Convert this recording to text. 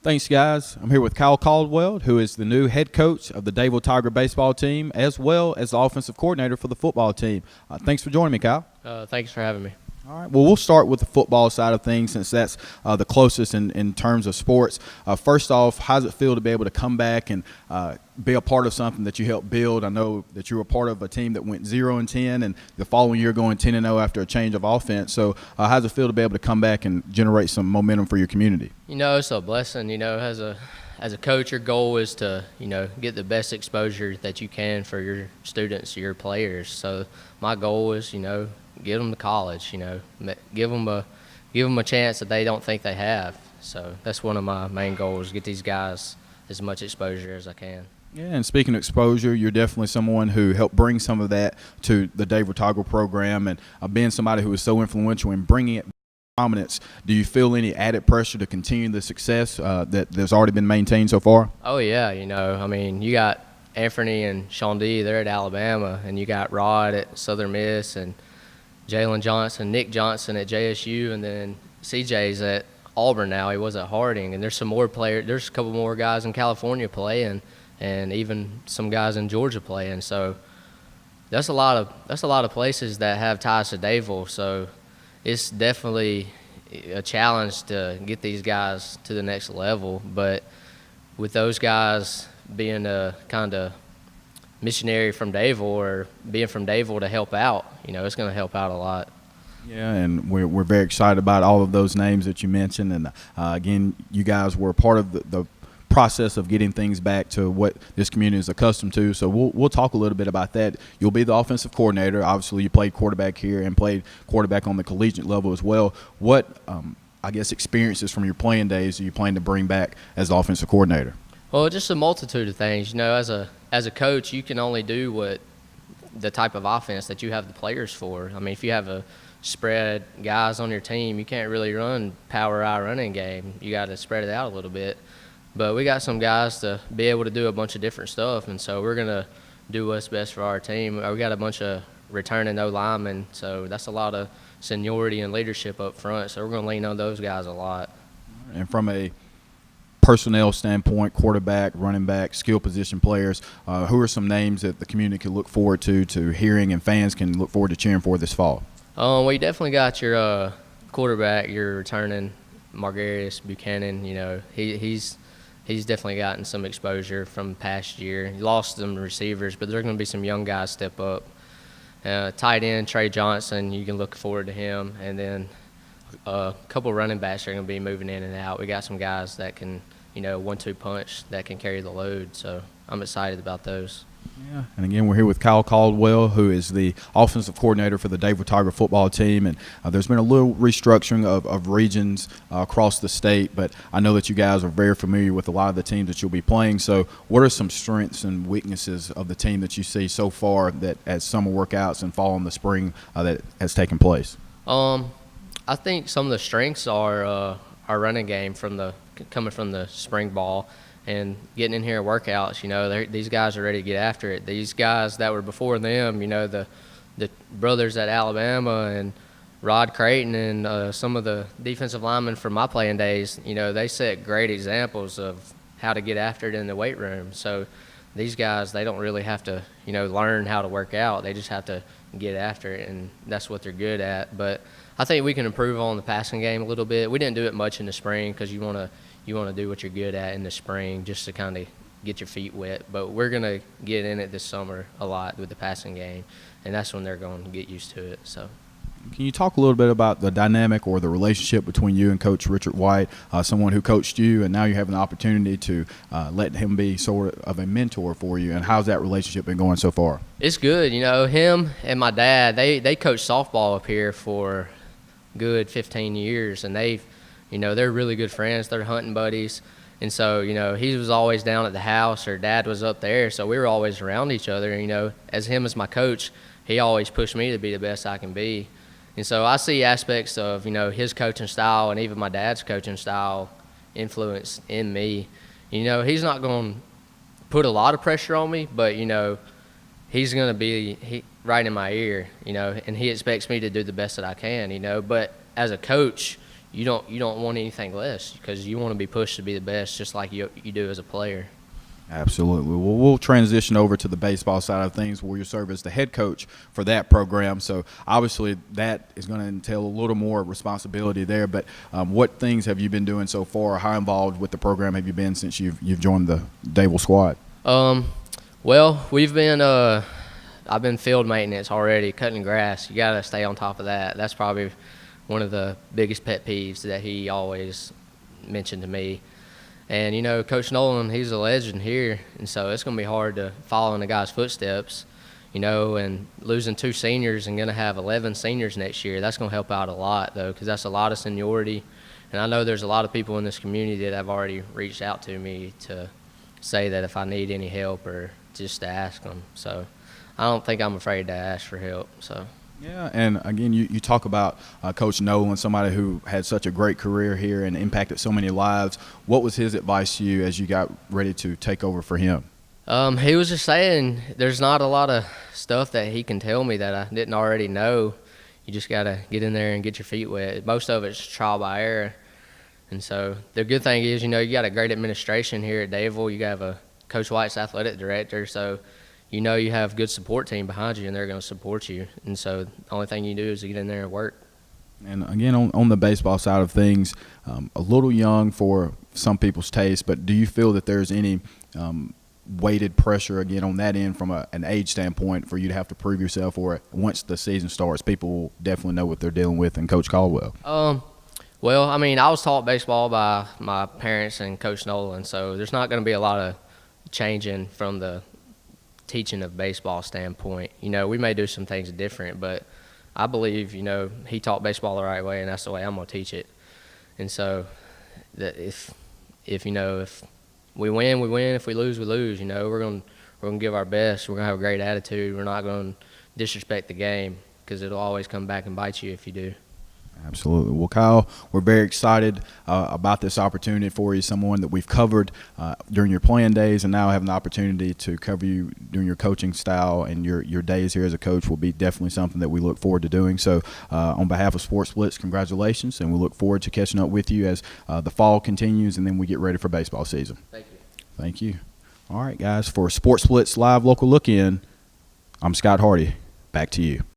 Thanks, guys. I'm here with Kyle Caldwell, who is the new head coach of the Dadeville Tiger baseball team, as well as the offensive coordinator for the football team. Thanks for joining me, Kyle. Thanks for having me. All right. Well, we'll start with the football side of things since that's the closest in terms of sports. First off, how does it feel to be able to come back and be a part of something that you helped build? I know that you were part of a team that went 0-10, and the following year going 10-0 after a change of offense. So how does it feel to be able to come back and generate some momentum for your community? It's a blessing. As a coach, your goal is to, get the best exposure that you can for your students, your players. So my goal is, get them to college, give them a chance that they don't think they have. So that's one of my main goals, get these guys as much exposure as I can. Yeah, and speaking of exposure, you're definitely someone who helped bring some of that to the Dadeville Tiger program, and being somebody who is so influential in bringing it prominence. Do you feel any added pressure to continue the success that has already been maintained so far? Oh, yeah. You got Anthony and Sean D, they're at Alabama, and you got Rod at Southern Miss, and Jalen Johnson, Nick Johnson at JSU, and then CJ's at Auburn now. He was at Harding, and there's some more players. There's a couple more guys in California playing, and even some guys in Georgia playing. So that's a lot of places that have ties to Dadeville. So it's definitely a challenge to get these guys to the next level. But with those guys being a kind of missionary from Dadeville or being from Dadeville to help out, it's going to help out a lot. Yeah, and we're very excited about all of those names that you mentioned. And, again, you guys were part of the process of getting things back to what this community is accustomed to. So we'll talk a little bit about that. You'll be the offensive coordinator. Obviously, you played quarterback here and played quarterback on the collegiate level as well. What, experiences from your playing days do you plan to bring back as the offensive coordinator? Well, just a multitude of things. As a coach, you can only do what the type of offense that you have the players for. If you have a spread guys on your team, you can't really run power eye running game. You got to spread it out a little bit. But we got some guys to be able to do a bunch of different stuff, and so we're going to do what's best for our team. We got a bunch of returning linemen, so that's a lot of seniority and leadership up front, so we're going to lean on those guys a lot. And from a personnel standpoint, quarterback, running back, skill position players, who are some names that the community can look forward to hearing and fans can look forward to cheering for this fall? Well, you definitely got your quarterback, your returning Margarius Buchanan. He's definitely gotten some exposure from past year. He lost some receivers, but there's going to be some young guys step up. Tight end, Trey Johnson, you can look forward to him. And then a couple running backs are going to be moving in and out. We got some guys that can, 1-2 punch that can carry the load. So I'm excited about those. Yeah, and again, we're here with Kyle Caldwell, who is the offensive coordinator for the Dadeville Tiger football team. And there's been a little restructuring of regions across the state, but I know that you guys are very familiar with a lot of the teams that you'll be playing. So what are some strengths and weaknesses of the team that you see so far that as summer workouts and fall and the spring that has taken place? I think some of the strengths are our running game coming from the spring ball. And getting in here at workouts, these guys are ready to get after it. These guys that were before them, the brothers at Alabama and Rod Creighton and some of the defensive linemen from my playing days, they set great examples of how to get after it in the weight room. So these guys, they don't really have to, learn how to work out. They just have to get after it, and that's what they're good at. But I think we can improve on the passing game a little bit. We didn't do it much in the spring because you want to do what you're good at in the spring just to kind of get your feet wet. But we're going to get in it this summer a lot with the passing game, and that's when they're going to get used to it. So, can you talk a little bit about the dynamic or the relationship between you and Coach Richard White, someone who coached you, and now you have an opportunity to let him be sort of a mentor for you, and how's that relationship been going so far? It's good. Him and my dad, they coached softball up here for good 15 years, and they're really good friends. They're hunting buddies. And so, he was always down at the house, or Dad was up there, so we were always around each other. As him as my coach, he always pushed me to be the best I can be. And so I see aspects of, his coaching style and even my dad's coaching style influence in me. He's not going to put a lot of pressure on me, but, he's going to be right in my ear, and he expects me to do the best that I can, But as a coach, you don't want anything less because you want to be pushed to be the best, just like you do as a player. Absolutely. Well, we'll transition over to the baseball side of things where you serve as the head coach for that program. So obviously that is going to entail a little more responsibility there. But what things have you been doing so far? How involved with the program have you been since you've joined the Dadeville squad? Well, we've been I've been field maintenance already, cutting grass. You got to stay on top of that. That's probably one of the biggest pet peeves that he always mentioned to me. And, you know, Coach Nolan, he's a legend here, and so it's going to be hard to follow in the guy's footsteps, you know, and losing 2 seniors and going to have 11 seniors next year, that's going to help out a lot, though, because that's a lot of seniority. And I know there's a lot of people in this community that have already reached out to me to say that if I need any help or just to ask them. So I don't think I'm afraid to ask for help. So. Yeah, and again, you talk about Coach Nolan, somebody who had such a great career here and impacted so many lives. What was his advice to you as you got ready to take over for him? He was just saying there's not a lot of stuff that he can tell me that I didn't already know. You just got to get in there and get your feet wet. Most of it's trial by error. And so the good thing is, you know, you got a great administration here at Dadeville. You have a Coach White's athletic director, so you know you have a good support team behind you, and they're going to support you. And so the only thing you do is to get in there and work. And again, on the baseball side of things, a little young for some people's taste, but do you feel that there's any weighted pressure, again, on that end from an age standpoint for you to have to prove yourself, or once the season starts, people will definitely know what they're dealing with and Coach Caldwell? Well, I mean, I was taught baseball by my parents and Coach Nolan, so there's not going to be a lot of changing from the teaching of baseball standpoint. You know, we may do some things different, but I believe, you know, he taught baseball the right way, and that's the way I'm going to teach it. And so that if you know, if we win, we win. If we lose, we lose. You know, we're going to give our best. We're going to have a great attitude. We're not going to disrespect the game because it'll always come back and bite you if you do. Absolutely. Well, Kyle, we're very excited about this opportunity for you, someone that we've covered during your playing days, and now having the opportunity to cover you during your coaching style and your days here as a coach will be definitely something that we look forward to doing. So on behalf of Sports Blitz, congratulations, and we look forward to catching up with you as the fall continues and then we get ready for baseball season. Thank you. Thank you. All right, guys, for Sports Blitz Live Local Look-In, I'm Scott Hardy. Back to you.